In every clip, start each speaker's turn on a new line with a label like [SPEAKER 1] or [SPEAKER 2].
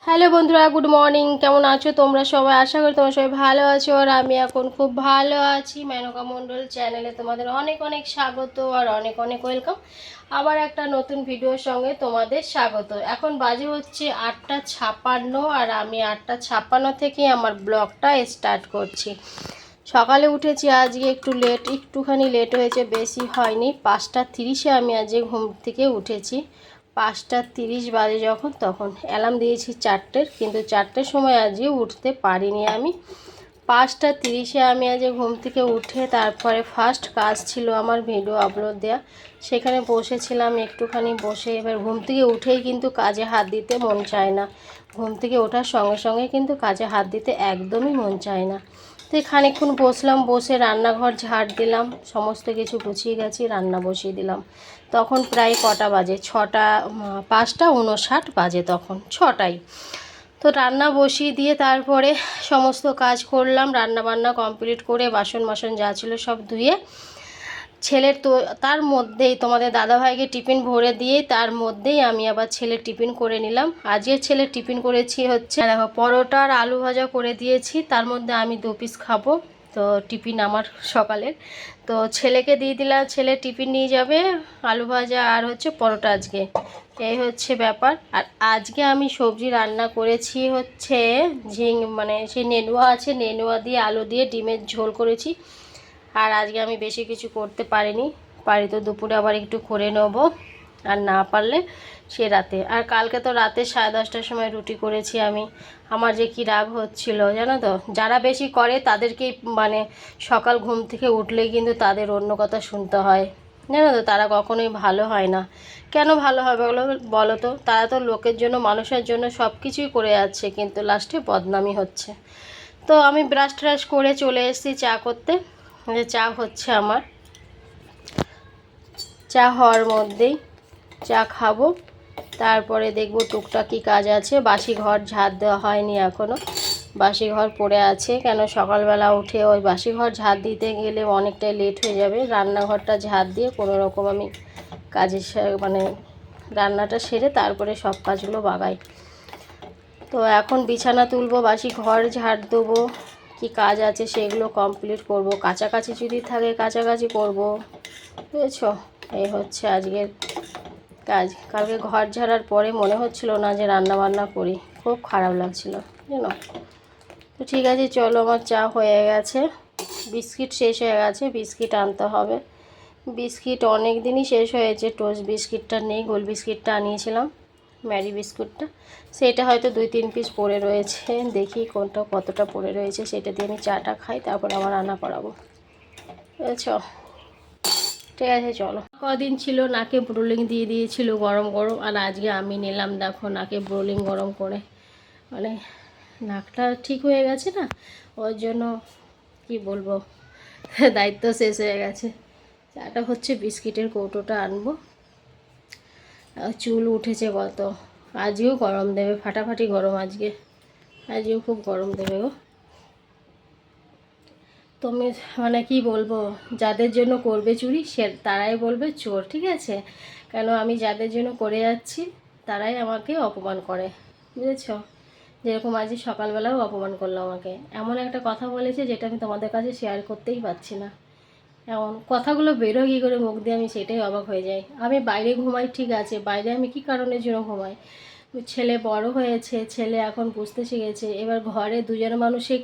[SPEAKER 1] Hello বন্ধুরা, good morning. কেমন আছো তোমরা সবাই? আশা করি তোমরা সবাই ভালো আছো, আর আমি এখন খুব ভালো আছি। মেনকা মণ্ডল চ্যানেলে তোমাদের অনেক অনেক স্বাগত আর অনেক অনেক ওয়েলকাম। আবার একটা নতুন ভিডিওর সঙ্গে তোমাদের স্বাগত। এখন বাজে হচ্ছে 8:56, আর আমি 8:56 থেকে আমার ব্লগটা স্টার্ট করছি। সকালে উঠেছি আজকে একটুখানি লেট হয়েছে, বেশি হয়নি। 5:30-এ আমি আজকে ঘুম থেকে উঠেছি। 5:30 বাজে যখন, তখন অ্যালার্ম দিয়েছি 4টের, কিন্তু 4টের সময় আজকে উঠতে পারিনি আমি। 5:30-এ আমি আজকে ঘুম থেকে উঠে তারপরে ফার্স্ট কাজ ছিল আমার ভিডিও আপলোড দেওয়া। সেখানে বসেছিলাম একটুখানি, বসে এবার ঘুম থেকে উঠেই কিন্তু কাজে হাত দিতে মন চায় না। ঘুম থেকে ওঠার সঙ্গে সঙ্গে কিন্তু কাজে হাত দিতে একদমই মন চায় না। তো খানিকক্ষণ বসলাম, বসে রান্নাঘর ঝাড় দিলাম, সমস্ত কিছু গুছিয়ে গেছি, রান্না বসিয়ে দিলাম। তখন প্রায় কটা বাজে, 5:59 বাজে, তখন 6টাই। তো রান্না বসিয়ে দিয়ে তারপরে সমস্ত কাজ করলাম, রান্না বান্না কমপ্লিট করে বাসন যা ছিল সব ধুয়ে ছেলের, তো তার মধ্যেই তোমাদের দাদাভাইকে টিফিন ভরে দিয়ে তার মধ্যেই আমি আবার ছেলের টিফিন করে নিলাম। আজকের ছেলের টিফিন করেছি হচ্ছে দেখো, পরোটা আর আলু ভাজা করে দিয়েছি, তার মধ্যে আমি 2 পিস খাবো। তো টিফিন আমার সকালের, তো ছেলেকে দিয়ে দিলাম, ছেলে টিফিন নিয়ে যাবে আলু ভাজা আর হচ্ছে পরোটা আজকে। এই হচ্ছে ব্যাপার। আর আজকে আমি সবজি রান্না করেছি হচ্ছে মানে সেই নেনুয়া আছে, নেনুয়া দিয়ে আলু দিয়ে ডিমের ঝোল করেছি। আর আজকে আমি বেশি কিছু করতে পারিনি, তো দুপুরে আবার একটু করে নেব, আর না পারলে সে রাতে। আর কালকে তো রাতে 10:30টার সময় রুটি করেছি আমি। আমার যে কী রাগ হচ্ছিল জানো তো, যারা বেশি করে তাদেরকেই মানে সকাল ঘুম থেকে উঠলেই কিন্তু তাদের অন্য কথা শুনতে হয়, জানো তো, তারা কখনোই ভালো হয় না। কেন ভালো হবে বলো তো? তারা তো লোকের জন্য, মানুষের জন্য সব কিছুই করে যাচ্ছে, কিন্তু লাস্টে বদনামি হচ্ছে। তো আমি ব্রাশ ট্রাশ করে চলে এসেছি চা করতে। যে চা হচ্ছে আমার, চা হওয়ার মধ্যেই চা খাবো, তারপরে দেখবো টুকটাক কী কাজ আছে। বাসি ঘর ঝাড় দেওয়া হয়নি এখনও, বাসি ঘর পড়ে আছে। কেন সকালবেলা উঠে ওই বাসি ঘর ঝাড় দিতে গেলে অনেকটাই লেট হয়ে যাবে। রান্নাঘরটা ঝাড় দিয়ে কোনো রকম আমি কাজের মানে রান্নাটা সেরে তারপরে সব কাজগুলো বাগাই। তো এখন বিছানা তুলবো, বাসি ঘর ঝাড় দেবো, কি কাজ আছে সেগুলো কমপ্লিট করব। কাছাকাছি যদি থাকে কাছাকাছি করব, বুঝেছ? এই হচ্ছে আজকের কাজ। কালকে ঘর ঝাড়ার পরে মনে হচ্ছিল না যে রান্না বান্না করি, খুব খারাপ লাগছিল জানো। তো ঠিক আছে, চলো, আমার চা হয়ে গেছে। বিস্কিট শেষ হয়ে গেছে, বিস্কিট আনতে হবে। বিস্কিট অনেক দিনই শেষ হয়েছে, টোস্ট বিস্কিটটা নেই, গোল বিস্কিটটা আনিয়েছিলাম, ম্যারি বিস্কুটটা, সেটা হয়তো 2-3 পিস পড়ে রয়েছে। দেখি কোনটা কতটা পড়ে রয়েছে, সেটা দিয়ে আমি চাটা খাই, তারপর আবার রান্না করাবো, বুঝেছ? ঠিক আছে চলো। কদিন ছিল নাকে ব্রোলিং দিয়ে দিয়েছিল গরম গরম, আর আজকে আমি নিলাম দেখো নাকে ব্রোলিং গরম করে, মানে নাকটা ঠিক হয়ে গেছে না, ওর জন্য কি বলবো, দায়িত্ব শেষ হয়ে গেছে। চাটা হচ্ছে, বিস্কিটের কৌটোটা আনবো। চুল উঠেছে কত, আজকেও গরম দেবে, ফাটাফাটি গরম আজকেও খুব গরম দেবে গো। তুমি মানে কি বলবো, যাদের জন্য করবে চুরি তারাই বলবে চোর, ঠিক আছে? কেন আমি যাদের জন্য করে যাচ্ছি তারাই আমাকে অপমান করে, বুঝেছ? যেরকম আজ সকালবেলাও অপমান করলো আমাকে, এমন একটা কথা বলেছে যেটা আমি তোমাদের কাছে শেয়ার করতেই পারছি না। এমন কথাগুলো বেরো কী করে মুখ দিয়ে, আমি সেটাই অবাক হয়ে যাই। আমি বাইরে ঘুমাই, ঠিক আছে, বাইরে আমি কি কারণের জন্য ঘুমাই? ছেলে বড় হয়েছে, ছেলে এখন বুঝতে শিখেছে, এবার ঘরে দুজন মানুষই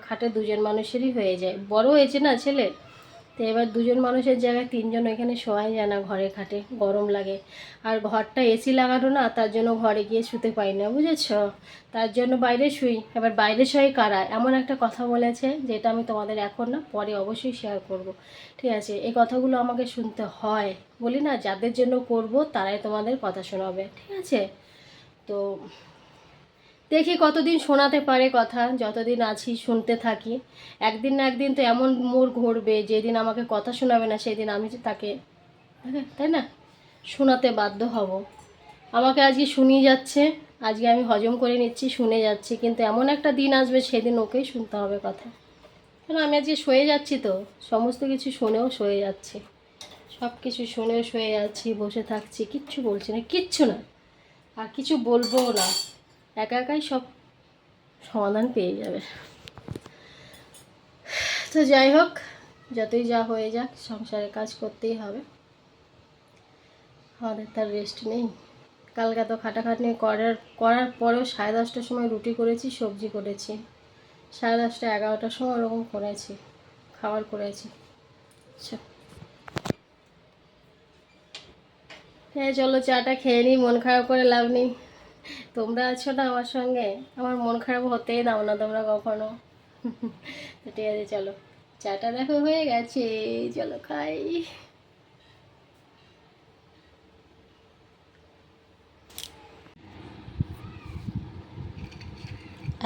[SPEAKER 1] খাটে দুজন মানুষেরই হয়ে যায়, বড় হয়েছে না ছেলে, তো এবার দুজন মানুষের জায়গায় তিনজন এখানে শোয়াই যায় না, ঘরে খাটে গরম লাগে। আর ঘরটা এসি লাগানো না, তার জন্য ঘরে গিয়ে শুতে পারি না, বুঝেছ? তার জন্য বাইরে শুই। এবার বাইরে শুই কারা, এমন একটা কথা বলেছে যেটা আমি তোমাদের এখন না, পরে অবশ্যই শেয়ার করব, ঠিক আছে? এই কথাগুলো আমাকে শুনতে হয়, বলি না, যাদের জন্য করব তারাই তোমাদের কথা শোনাবে, ঠিক আছে? তো দেখি কতদিন শোনাতে পারে কথা, যতদিন আছি শুনতে থাকি। একদিন না একদিন তো এমন মোড় ঘুরবে, যেদিন আমাকে কথা শোনাবে না সেদিন আমি তাকে, তাই না, শোনাতে বাধ্য হব। আমাকে আজকে শুনিয়ে যাচ্ছে, আজকে আমি হজম করে নিচ্ছি, শুনে যাচ্ছি, কিন্তু এমন একটা দিন আসবে সেদিন ওকেই শুনতে হবে কথা। কেন আমি আজকে শুয়ে যাচ্ছি, তো সমস্ত কিছু শুনেও শুয়ে যাচ্ছি, সব কিছু শুনেও শুয়ে যাচ্ছি, বসে থাকছি, কিচ্ছু বলছি না, কিচ্ছু না, আর কিছু বলবোও না। একা একাই সব সমাধান পেয়ে যাবে। তো যাই হোক, যতই যা হয়ে যাক, সংসারের কাজ করতেই হবে, আমাদের তার রেস্ট নেই। কালকে তো খাটাখাটনি করার পরেও 10:30টার সময় রুটি করেছি, সবজি করেছি, 10:30 11টার সময় ওরকম করেছি, খাবার করেছি। আচ্ছা হ্যাঁ, চলো চাটা খেয়ে নিই, মন খারাপ করে লাভ নেই। তোমরা আছো না আমার সঙ্গে, আমার মন খারাপ হতেই দাও না তোমরা কখনো। তো ঠিক আছে, চলো চাটা দেখো হয়ে গেছে, চলো খাই।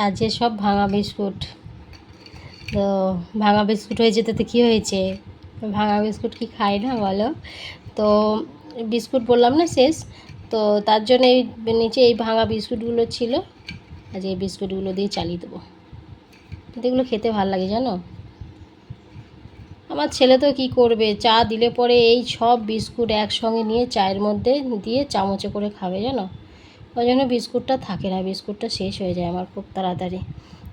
[SPEAKER 1] আর যে সব ভাঙা বিস্কুট, তো ভাঙা বিস্কুট হয়েছে তাতে কী হয়েছে, ভাঙা বিস্কুট কি খাই না বলো? তো বিস্কুট বললাম না শেষ, তো তার জন্য এই নিচে এই ভাঙা বিস্কুটগুলো ছিল, আজ এই বিস্কুটগুলো দিয়ে চালিয়ে দেবো। কিন্তু এগুলো খেতে ভালো লাগে জানো। আমার ছেলে তো কী করবে, চা দিলে পরে এই সব বিস্কুট একসঙ্গে নিয়ে চায়ের মধ্যে দিয়ে চামচে করে খাবে জানো। ওই জন্য বিস্কুটটা থাকে না, বিস্কুটটা শেষ হয়ে যায় আমার খুব তাড়াতাড়ি,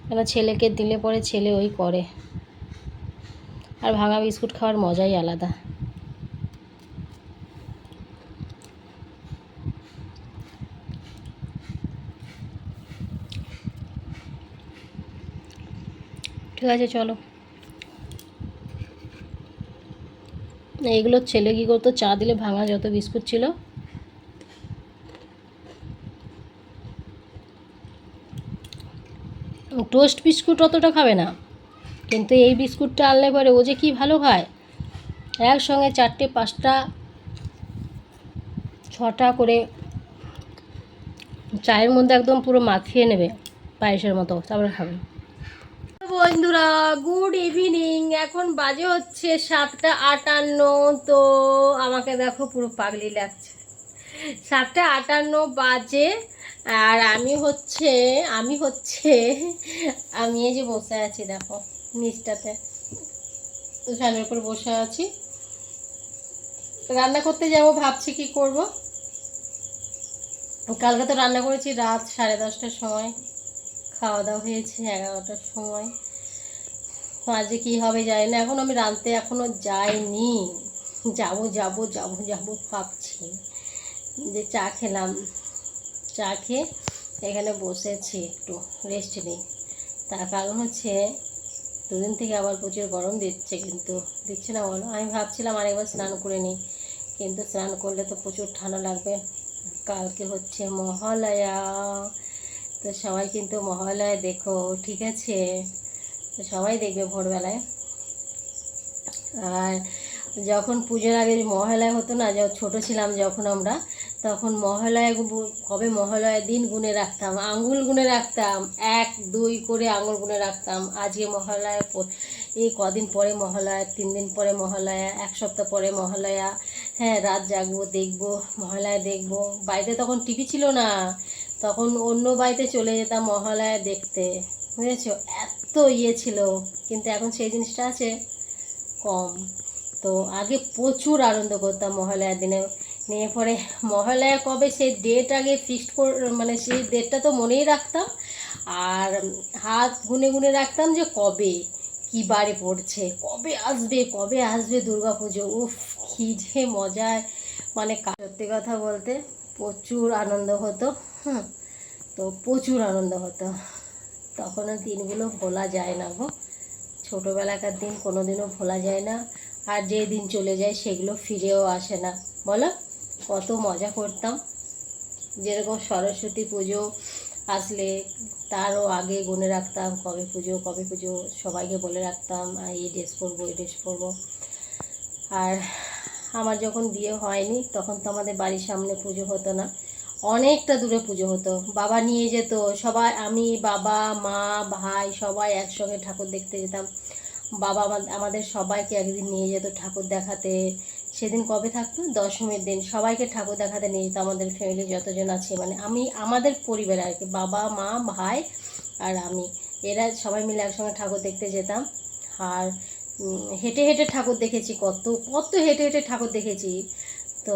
[SPEAKER 1] কেন ছেলেকে দিলে পরে ছেলে ওই করে। আর ভাঙা বিস্কুট খাওয়ার মজাই আলাদা। ঠিক আছে চলো। এইগুলো ছেলে কী করতো, চা দিলে ভাঙা যত বিস্কুট ছিল টোস্ট বিস্কুট অতটা খাবে না, কিন্তু এই বিস্কুটটা আনলে পরে ও যে কী ভালো খায়, একসঙ্গে 4টে 5টা 6টা করে চায়ের মধ্যে একদম পুরো মাখিয়ে নেবে পায়েসের মতো, তারপরে খাবে। বন্ধুরা গুড ইভিনিং, এখন বাজে হচ্ছে 7টা 58। তো আমাকে দেখো পুরো পাগলি লাগছে, 7টা 58 বাজে। আর আমি এই যে বসে আছি দেখো নিচটাতে, ফ্যানের উপর বসে আছি, রান্না করতে যাব, ভাবছি কি করব। কালকে তো রান্না করেছি রাত 10:30টার সময়, খাওয়া দাওয়া হয়েছে 11টার সময়। আজকে কী হবে জানি না, এখন আমি রাঁধতে এখনও যাইনি, যাব ভাবছি। যে চা খেলাম, চা খেয়ে এখানে বসেছি একটু রেস্ট নিই। তার কারণ হচ্ছে 2 দিন থেকে আবার প্রচুর গরম দিচ্ছে না বলো। আমি ভাবছিলাম আরেকবার স্নান করে নিই, কিন্তু স্নান করলে তো প্রচুর ঠান্ডা লাগবে। কালকে হচ্ছে মহালয়া, তো সবাই কিন্তু মহালয়া দেখো, ঠিক আছে? তো সবাই দেখবে ভোরবেলায়। আর যখন পুজোর আগে মহালয়া হতো না, যখন ছোটো ছিলাম যখন আমরা, তখন কবে মহালয়ার দিন গুনে রাখতাম, আঙুল গুনে রাখতাম, 1 2 করে আঙুল গুনে রাখতাম। আজকে মহালয়া, এই কদিন পরে মহালয়া, 3 দিন পরে মহালয়া, 1 সপ্তাহ পরে মহালয়া। হ্যাঁ, রাত জাগবো, দেখবো মহালয়া, দেখবো। বাড়িতে তখন টিভি ছিল না, তখন অন্য বাড়িতে চলে যেতাম মহালয়া দেখতে, বুঝেছো? এত ছিল, কিন্তু এখন সেই জিনিসটা আছে কম। তো আগে প্রচুর আনন্দ করতাম মহালয়ার দিনে, নিয়ে পরে মহালয়া কবে সেই ডেট আগে মানে সেই ডেটটা তো মনেই রাখতাম, আর হাত গুনে গুনে রাখতাম যে কবে কী বারে পড়ছে, কবে আসবে দুর্গা পুজো। উফ, কী যে মজায়, মানে সত্যি কথা বলতে প্রচুর আনন্দ হতো। তো প্রচুর আনন্দ হতো, তখনের দিনগুলো ভোলা যায় না গো। ছোটোবেলাকার দিন কোনো দিনও ভোলা যায় না, আর যে দিন চলে যায় সেগুলো ফিরেও আসে না, বলো? কত মজা করতাম। যেরকম সরস্বতী পুজো আসলে তারও আগে গুনে রাখতাম কবে পুজো, সবাইকে বলে রাখতাম এই ড্রেস পরবো। আর আমার যখন বিয়ে হয়নি তখন তো আমাদের বাড়ির সামনে পুজো হতো না, অনেকটা দূরে পুজো হতো। বাবা নিয়ে যেত সবাই, আমি বাবা মা ভাই সবাই একসঙ্গে ঠাকুর দেখতে যেতাম। বাবা আমাদের সবাইকে একদিন নিয়ে যেত ঠাকুর দেখাতে। সেদিন কবে থাকতো, দশমীর দিন সবাইকে ঠাকুর দেখাতে নিয়ে যেত, আমাদের ফ্যামিলি যতজন আছে, মানে আমাদের পরিবার আর কি, বাবা মা ভাই আর আমি, এরা সবাই মিলে একসঙ্গে ঠাকুর দেখতে যেতাম। আর হেঁটে হেঁটে ঠাকুর দেখেছি, কত হেঁটে হেঁটে ঠাকুর দেখেছি। তো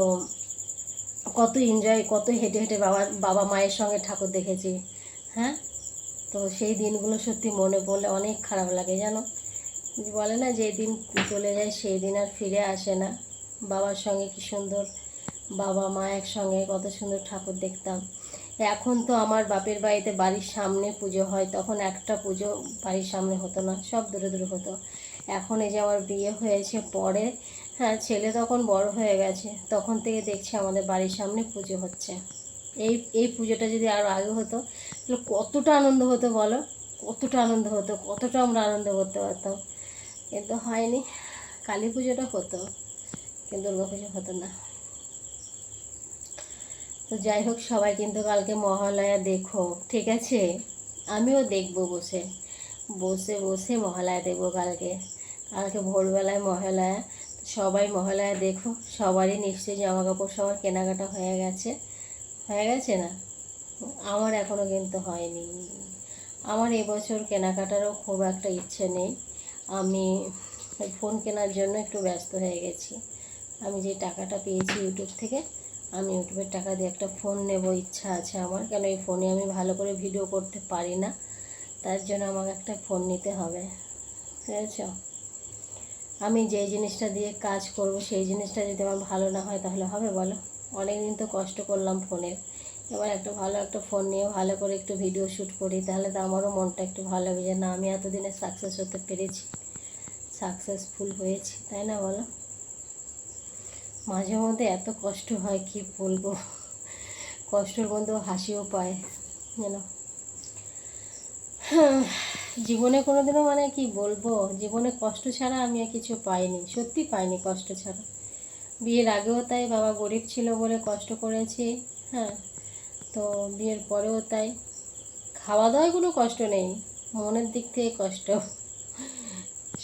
[SPEAKER 1] কত এনজয়, কত হেঁটে হেঁটে বাবা মায়ের সঙ্গে ঠাকুর দেখেছি। হ্যাঁ, তো সেই দিনগুলো সত্যি মনে পড়লে অনেক খারাপ লাগে জানো। বলে না যে দিন চলে যায় সেই দিন আর ফিরে আসে না। বাবার সঙ্গে কি সুন্দর, বাবা মা একসঙ্গে কত সুন্দর ঠাকুর দেখতাম। এখন তো আমার বাপের বাড়িতে বাড়ির সামনে পুজো হয়, তখন একটা পুজো বাড়ির সামনে হতো না, সব দূরে দূরে হতো। এখন এই যে আমার বিয়ে হয়েছে পরে, হ্যাঁ ছেলে তখন বড় হয়ে গেছে, তখন থেকে দেখছি আমাদের বাড়ির সামনে পুজো হচ্ছে। এই এই পুজোটা যদি আরও আগে হতো তাহলে কতটা আনন্দ হতো বলো, কতটা আনন্দ হতো, কতটা আমরা আনন্দ করতে পারতাম। কিন্তু হয়নি। কালী পুজোটা হতো কিন্তু দুর্গা পুজো হতো না। তো যাই হোক, সবাই কিন্তু কালকে মহালয়া দেখো, ঠিক আছে? আমিও দেখবো বসে বসে বসে মহালয়া দেখবো কালকে। কালকে ভোরবেলায় মহালয়া, সবাই মহালয়া দেখো। সবারই নিশ্চয়ই জামা কাপড় সবার কেনাকাটা হয়ে গেছে, হয়ে গেছে না? আমার এখনও কিন্তু হয়নি। আমার এবছর কেনাকাটারও খুব একটা ইচ্ছে নেই। আমি ফোন কেনার জন্য একটু ব্যস্ত হয়ে গেছি। আমি যে টাকাটা পেয়েছি ইউটিউব থেকে, আমি ইউটিউবের টাকা দিয়ে একটা ফোন নেব ইচ্ছা আছে আমার, কেন এই ফোনে আমি ভালো করে ভিডিও করতে পারি না, তার জন্য আমাকে একটা ফোন নিতে হবে, বুঝেছ? আমি যে জিনিসটা দিয়ে কাজ করব সেই জিনিসটা যদি আমার ভালো না হয় তাহলে হবে বলো? অনেক দিন তো কষ্ট করলাম ফোনের, এবার একটা ভালো একটা ফোন নিয়ে ভালো করে একটু ভিডিও শ্যুট করি, তাহলে তো আমারও মনটা একটু ভালো হবে যে না আমি এতদিনে সাকসেস হতে পেরেছি, সাকসেসফুল হয়েছি, তাই না বলো? মাঝে মধ্যে এত কষ্ট হয় কি বলবো, কষ্টের মধ্যেও হাসিও পায় যেন। জীবনে কোনোদিনও মানে কি বলবো, জীবনে কষ্ট ছাড়া আমি আর কিছু পাইনি, সত্যি পাইনি কষ্ট ছাড়া। বিয়ের আগেও তাই, বাবা গরিব ছিল বলে কষ্ট করেছি, হ্যাঁ, তো বিয়ের পরেও তাই। খাওয়া দাওয়ায় কোনো কষ্ট নেই, মনের দিক থেকে কষ্ট,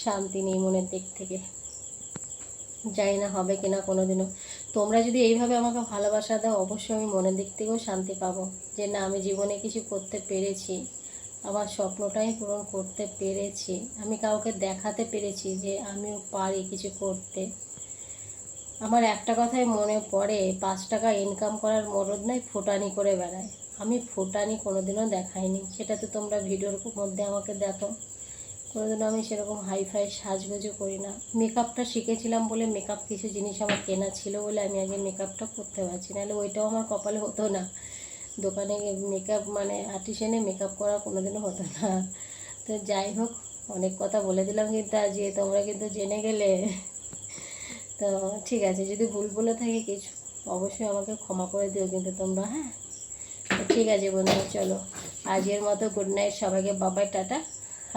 [SPEAKER 1] শান্তি নেই মনের দিক থেকে। জানি না হবে কিনা কোনোদিনও। তোমরা যদি এইভাবে আমাকে ভালোবাসা দাও, অবশ্যই আমি মনের দিক থেকেও শান্তি পাবো, যে না আমি জীবনে কিছু করতে পেরেছি, আমার স্বপ্নটাই পূরণ করতে পেরেছি, আমি কাউকে দেখাতে পেরেছি যে আমিও পারি কিছু করতে। আমার একটা কথাই মনে পড়ে, 5 টাকা ইনকাম করার মরদ নাই, ফুটানি করে বেড়ায়। আমি ফুটানি কোনোদিনও দেখাইনি, সেটা তো তোমরা ভিডিওর মধ্যে আমাকে দেখো। কোনোদিনও আমি সেরকম হাইফাই সাজগোজও করি না। মেকআপটা শিখেছিলাম বলে, মেকআপ কিছু জিনিস আমার কেনা ছিল বলে আমি আগে মেকআপটা করতে পারছি, নাহলে ওইটাও আমার কপালে হতো না। দোকানে মেকআপ মানে আর্টিশিয়ানে মেকআপ করা কোনোদিনও হতো না। তো যাই হোক, অনেক কথা বলে দিলাম কিন্তু আজকে, তোমরা কিন্তু জেনে গেলে। তো ঠিক আছে, যদি ভুল বলে থাকি কিছু অবশ্যই আমাকে ক্ষমা করে দিও কিন্তু তোমরা, হ্যাঁ? তো ঠিক আছে বন্ধুরা, চলো আজকের মতো গুড নাইট সবাইকে, বাবাই, টাটা।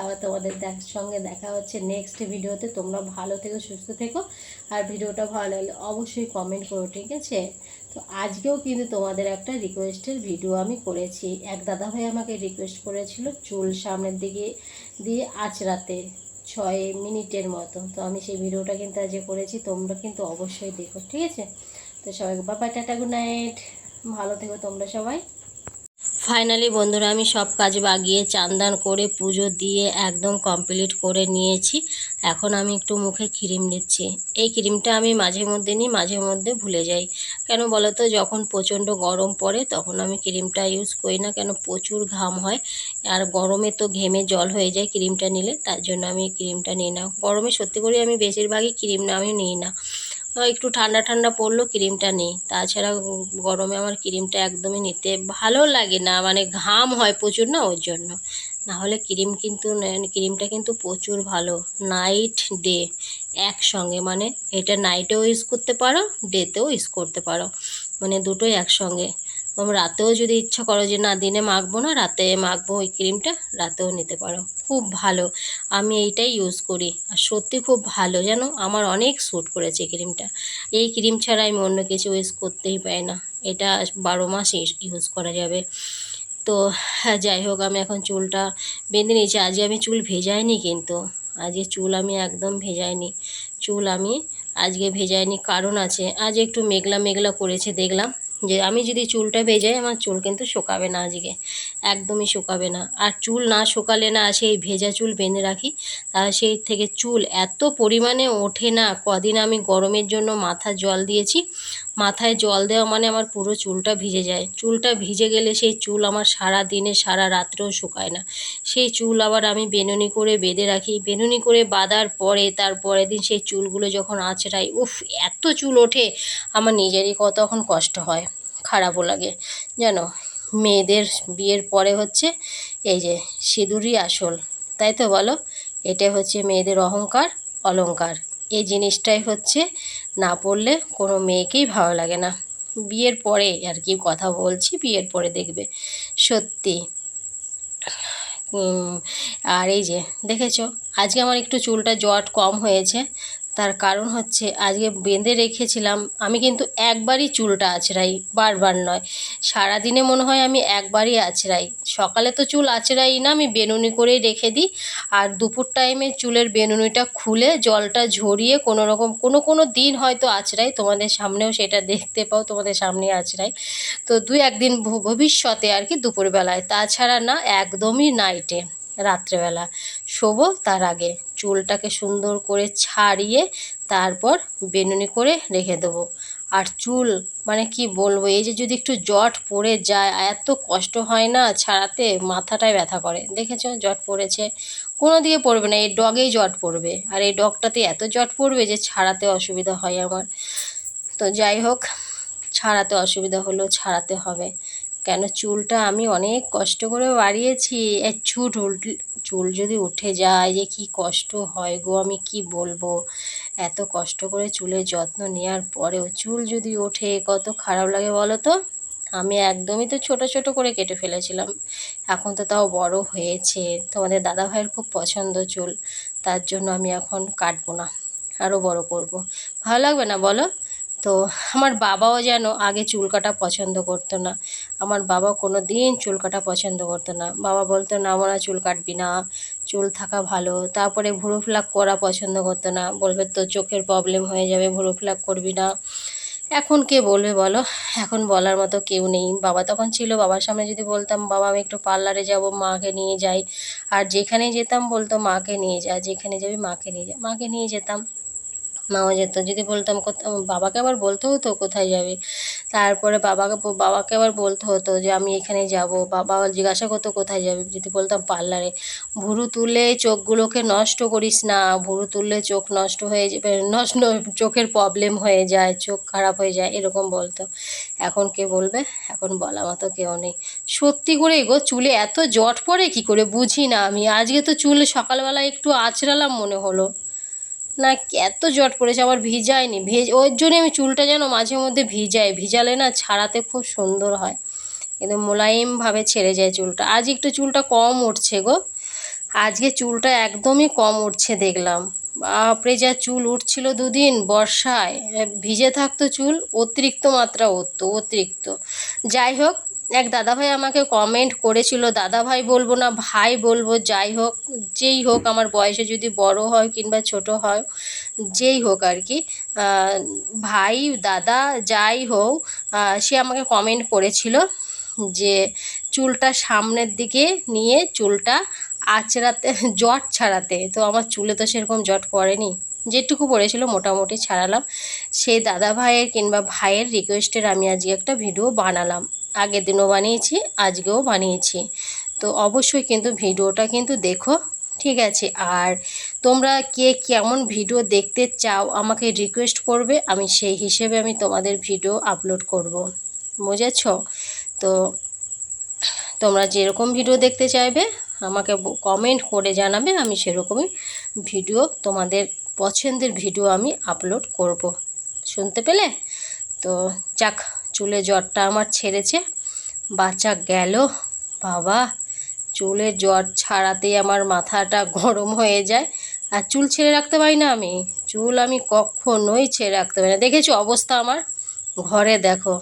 [SPEAKER 1] আবার তোমাদের সঙ্গে দেখা হচ্ছে নেক্সট ভিডিওতে। তোমরা ভালো থেকো, সুস্থ থেকো, আর ভিডিওটা ভালো লাগলে অবশ্যই কমেন্ট করো, ঠিক আছে? তো আজকেও কিন্তু তোমাদের একটা রিকোয়েস্টের ভিডিও আমি করেছি। এক দাদাভাই আমাকে রিকোয়েস্ট করেছিল চুল সামনের দিকে দিয়ে আঁচড়াতে 6 মিনিটের মতো, তো আমি সেই ভিডিওটা কিন্তু আজকে করেছি, তোমরা কিন্তু অবশ্যই দেখো, ঠিক আছে? তো সবাইকে বাবাই, টাটা, গুড নাইট, ভালো থেকো তোমরা সবাই। ফাইনালি বন্ধুরা, আমি সব কাজ বাগিয়ে চান করে পুজো দিয়ে একদম কমপ্লিট করে নিয়েছি। এখন আমি একটু মুখে ক্রিম নিচ্ছি। এই ক্রিমটা আমি মাঝে মধ্যে নিই, মাঝে মধ্যে ভুলে যাই। কেন বলো তো, যখন প্রচণ্ড গরম পড়ে তখন আমি ক্রিমটা ইউজ করি না, কেন প্রচুর ঘাম হয়, আর গরমে তো ঘেমে জল হয়ে যায় ক্রিমটা নিলে, তার জন্য আমি ক্রিমটা নিই না। গরমে সত্যি করে আমি বেশিরভাগই ক্রিম আমি নিই না, একটু ঠান্ডা ঠান্ডা পড়লো ক্রিমটা নিই, তাছাড়া গরমে আমার ক্রিমটা একদমই নিতে ভালো লাগে না, মানে ঘাম হয় প্রচুর না, ওর জন্য। না হলে ক্রিম কিন্তু ক্রিমটা কিন্তু প্রচুর ভালো, নাইট ডে একসঙ্গে, মানে এটা নাইটেও ইউজ করতে পারো, ডেতেও ইউজ করতে পারো, মানে দুটোই একসঙ্গে। তোমরা রাতেও যদি ইচ্ছা করো যে না দিনে মাখবো না, রাতে মাখবো ওই ক্রিমটা, রাতেও নিতে পারো, খুব ভালো। আমি এইটাই ইউজ করি, আর সত্যি খুব ভালো, জানো আমার অনেক স্যুট করেছে ক্রিমটা। এই ক্রিম ছাড়া আমি অন্য কিছু ইউজ করতেই পারি না, এটা 12 মাস ইউজ করা যাবে। তো হ্যাঁ, যাই হোক, আমি এখন চুলটা বেঁধে নিয়েছি। আজকে আমি চুল ভেজাইনি, কিন্তু আজকে চুল আমি একদম ভেজাইনি, চুল আমি আজকে ভেজাইনি, কারণ আছে। আজ একটু মেঘলা মেঘলা করেছে, দেখলাম যে আমি যদি চুলটা ভেজাই আমার চুল কিন্তু শুকাবে না, আজকে একদমই শুকাবে না। আর চুল না শুকালে না, সেই ভেজা চুল বেঁধে রাখি, তাহলে সেই থেকে চুল এত পরিমাণে ওঠে না। কদিন আমি গরমের জন্য মাথা জল দিয়েছি, মাথায় জল দেওয়া মানে আমার পুরো চুলটা ভিজে যায়। চুলটা ভিজে গেলে সেই চুল আমার সারা দিনে সারা রাত্রেও শুকায় না। সেই চুল আবার আমি বেনুনি করে বেঁধে রাখি। বেনুনি করে বাঁধার পরে তার পরের দিন সেই চুলগুলো যখন আঁচড়াই, উফ এত চুল ওঠে, আমার নিজেরই তখন কষ্ট হয়, খারাপও লাগে জানো। মেয়েদের বিয়ের পরে হচ্ছে এই যে সিঁদুরই আসল, তাই তো বলো? এটা হচ্ছে মেয়েদের অহংকার অলংকার। এই জিনিসটাই হচ্ছে না পড়লে কোনো মেয়েকেই ভালো লাগে না। বিয়ের পরে আর কি কথা বলছি, বিয়ের পরে দেখবে সত্যি। আর এই যে দেখেছো, আজকে আমার একটু চুলটা জট কম হয়েছে। তার কারণ হচ্ছে আজকে বেঁধে রেখেছিলাম। আমি কিন্তু একবারই চুলটা আঁচড়াই, বারবার নয়। সারাদিনে মনে হয় আমি একবারই আঁচড়াই। সকালে তো চুল আঁচড়াই না, আমি বেনুনি করেই রেখে দিই। আর দুপুর টাইমে চুলের বেনুনিটা খুলে জলটা ঝরিয়ে কোনো রকম কোনো দিন হয়তো আঁচড়াই, তোমাদের সামনেও সেটা দেখতে পাও, তোমাদের সামনে আঁচড়াই। তো দুই একদিন ভবিষ্যতে আর কি দুপুরবেলায়, তাছাড়া না, একদমই নাইটে রাত্রেবেলা শোবো তার আগে চুলটাকে সুন্দর করে ছাড়িয়ে তারপর বেনুনি করে রেখে দেবো। আর চুল মানে কি বলবো, এই যে যদি একটু জট পড়ে যায় এত কষ্ট হয় না ছাড়াতে, মাথাটায় ব্যথা করে। দেখেছো জট পড়েছে, কোনো দিকে পড়বে না, এই ডগেই জট পড়বে। আর এই ডগটাতে এত জট পড়বে যে ছাড়াতে অসুবিধা হয় আমার। তো যাই হোক, ছাড়াতে অসুবিধা হলেও ছাড়াতে হবে। কেন চুলটা আমি অনেক কষ্ট করে বাড়িয়েছি। চুল যদি উঠে যায় যে কি কষ্ট হয় গো, আমি কি বলবো। এত কষ্ট করে চুলের যত্ন নেওয়ার পরেও চুল যদি ওঠে কত খারাপ লাগে বলো তো। আমি একদমই তো ছোট ছোট করে কেটে ফেলেছিলাম, এখন তো তাও বড় হয়েছে। তোমাদের দাদাভাইয়ের খুব পছন্দ চুল, তার জন্য আমি এখন কাটবো না, আরও বড় করব। ভালো লাগবে না বলো? তো আমার বাবাও যেন আগে চুল কাটা পছন্দ করতো না। আমার বাবা কোনো দিন চুল কাটা পছন্দ করতো না। বাবা বলতো না মোনা চুল কাটবি না, চুল থাকা ভালো। তারপরে ভুরু প্লাক করা পছন্দ করতো না, বলবে তো চোখের প্রবলেম হয়ে যাবে, ভুরু প্লাক করবি না। এখন কে বলবে বলো? এখন বলার মতো কেউ নেই। বাবা তখন ছিল, বাবার সামনে যদি বলতাম বাবা আমি একটু পার্লারে যাব, মাকে নিয়ে যাই। আর যেখানেই যেতাম বলতো মাকে নিয়ে যা, যেখানে যাবি মাকে নিয়ে যা, মাকে নিয়ে যেতাম। মাও যেত। যদি বলতাম কোথাও, বাবাকে আবার বলতে হতো কোথায় যাবি। তারপরে বাবাকে আবার বলতে হতো যে আমি এখানে যাব। বাবা জিজ্ঞাসা করতো কোথায় যাবি, যদি বলতাম পার্লারে। ভুরু তুললে চোখগুলোকে নষ্ট করিস না, ভুরু তুললে চোখ নষ্ট হয়ে যাবে, চোখের প্রবলেম হয়ে যায়, চোখ খারাপ হয়ে যায়, এরকম বলতো। এখন কে বলবে? এখন বলা মতো কেউ নেই। সত্যি করে গো, চুলে এত জট পড়ে কি করে বুঝি না আমি। আজকে তো চুল সকালবেলা একটু আঁচড়ালাম মনে হলো না, এত জট পড়েছে, আবার ভিজায়নি। ওর জন্যই আমি চুলটা যেন মাঝে মধ্যে ভিজাই, ভিজালে না ছাড়াতে খুব সুন্দর হয়, কিন্তু মোলায়েমভাবে ছেড়ে যায় চুলটা। আজ একটু চুলটা কম উঠছে গো, আজকে চুলটা একদমই কম উঠছে দেখলাম। বাপরে যা চুল উঠছিল দুদিন বর্ষায়, ভিজে থাকতো চুল, অতিরিক্ত মাত্রা উঠতো, অতিরিক্ত। যাই হোক, এক দাদাভাই আমাকে কমেন্ট করেছিল, দাদাভাই বলবো না ভাই বলবো, যাই হোক, যেই হোক, আমার বয়সে যদি বড় হয় কিংবা ছোট হয়, যেই হোক আর কি, ভাই দাদা যাই হোক, সে আমাকে কমেন্ট করেছিল যে চুলটা সামনের দিকে নিয়ে চুলটা আঁচড়াতে, জট ছাড়াতে। তো আমার চুলে তো সেরকম জট পড়েনি, যেটুকু পড়েছিল মোটামুটি ছাড়ালাম। সেই দাদা ভাইয়ের কিংবা ভাইয়ের রিকোয়েস্টের আমি আজকে একটা ভিডিও বানালাম। আগের দিনও বানিয়েছি, আজকেও বানিয়েছি। তো অবশ্যই কিন্তু ভিডিওটা কিন্তু দেখো, ঠিক আছে? আর তোমরা কে কেমন ভিডিও দেখতে চাও আমাকে রিকোয়েস্ট করবে, আমি সেই হিসেবে আমি তোমাদের ভিডিও আপলোড করব, বুঝেছো? তো তোমরা যেরকম ভিডিও দেখতে চাইবে আমাকে কমেন্ট করে জানাবে, আমি সেরকমই ভিডিও, তোমাদের পছন্দের ভিডিও আমি আপলোড করব। শুনতে পেলে? তো যাক, চুলে জটটা আমার ছেড়েছে, বাঁচা গেল। বাবা, চুলের জট ছাড়াতেই আমার মাথাটা গরম হয়ে যায়। আর চুল ছেড়ে রাখতে পারি না আমি, চুল আমি কখনোই ছেড়ে রাখতে পারি না। দেখেছো অবস্থা আমার, ঘরে দেখো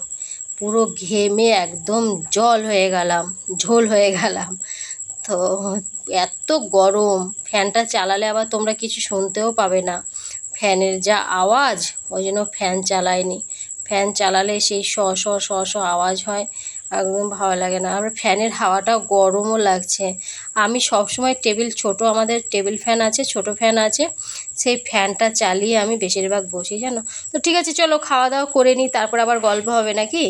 [SPEAKER 1] পুরো ঘেমে একদম জল হয়ে গেলাম, ঝোল হয়ে গেলাম। তো এত গরম, ফ্যানটা চালালে আবার তোমরা কিছু শুনতেও পাবে না, ফ্যানের যা আওয়াজ, ওই জন্য ফ্যান চালাইনি। ফ্যান চালালে সেই শ শ শ শ আওয়াজ হয়, একদম ভালো লাগে না। আর ফ্যানের হাওয়াটাও গরমও লাগছে। আমি সবসময় ছোট, আমাদের টেবিল ফ্যান আছে, ছোট ফ্যান আছে, সেই ফ্যানটা চালিয়ে আমি বেশিরভাগ বসি জানো। তো ঠিক আছে চলো খাওয়া দাওয়া করে নিই, তারপর আবার গল্প হবে নাকি।